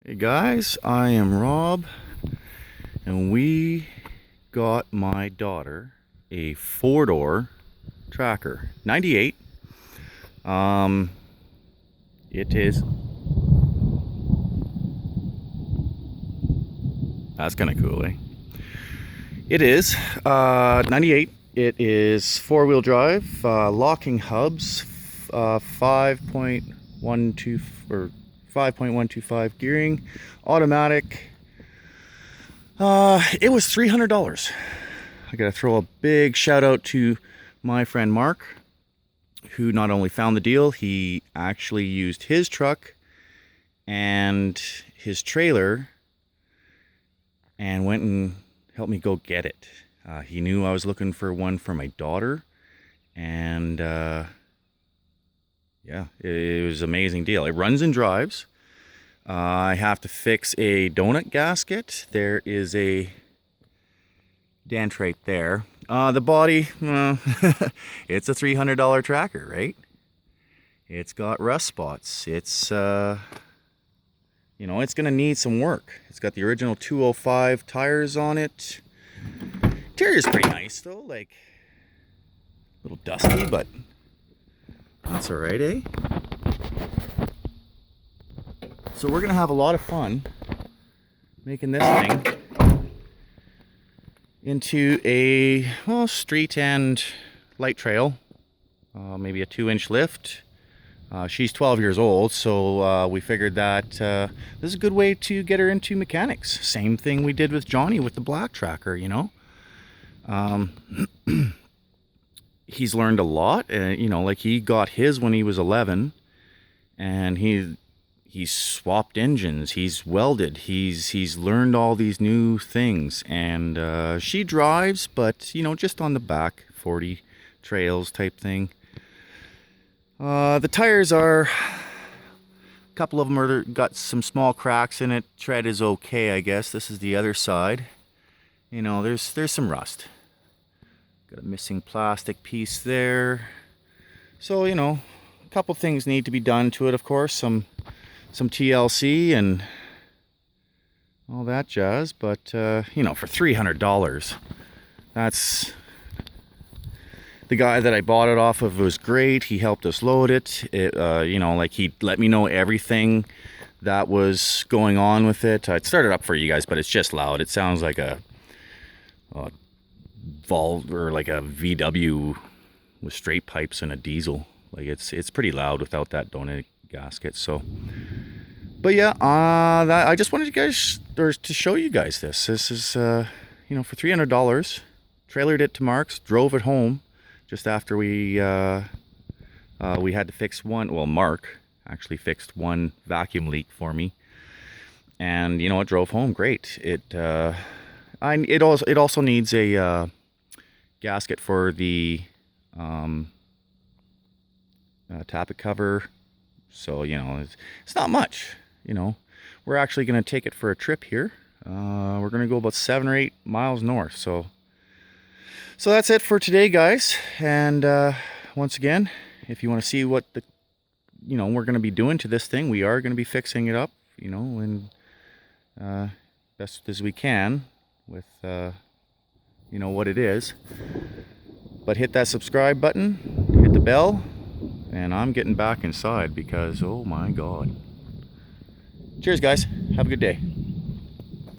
Hey guys, I am Rob, and we got my daughter a four-door tracker, 98. Um, it is, that's kind of cool, eh? It is 98. It is four-wheel drive, locking hubs, 5.12 or 5.125 gearing, automatic. It was $300. I gotta throw a big shout out to my friend Mark, who not only found the deal, he actually used his truck and his trailer and went and helped me go get it. He knew I was looking for one for my daughter, and yeah, it was an amazing deal. It runs and drives. I have to fix a donut gasket. There is a dent right there. The body, it's a $300 tracker, right? It's got rust spots. It's, it's gonna need some work. It's got the original 205 tires on it. Interior's pretty nice though, like a little dusty, but that's alright, eh? So we're gonna have a lot of fun making this thing into a street and light trail, maybe a 2-inch lift. She's 12 years old, so we figured that this is a good way to get her into mechanics. Same thing we did with Johnny with the black tracker, you know. He's learned a lot, like he got his when he was 11, and he's swapped engines, he's welded, he's learned all these new things, and she drives, but just on the back 40 trails type thing. The tires are, a couple of them are got some small cracks in it. Tread is okay, I guess. This is the other side. There's some rust. Got a missing plastic piece there. So, a couple things need to be done to it, of course. Some TLC and all that jazz. But, for $300, that's... The guy that I bought it off of was great. He helped us load it. He let me know everything that was going on with it. I'd start it up for you guys, but it's just loud. It sounds like a Volt or like a VW with straight pipes and a diesel. Like it's pretty loud without that donut gasket. So, but yeah, that I just wanted you guys to show you guys this. This is for $300. Trailered it to Mark's, drove it home just after we had to fix one. Well, Mark actually fixed one vacuum leak for me, and it drove home great. It also needs a gasket for the tappet cover. So it's not much. We're actually going to take it for a trip here. We're going to go about 7 or 8 miles north. So that's it for today, guys. And once again, if you want to see what we're going to be doing to this thing, we are going to be fixing it up, and best as we can with what it is. But hit that subscribe button, hit the bell, and I'm getting back inside because, oh my God. Cheers, guys. Have a good day.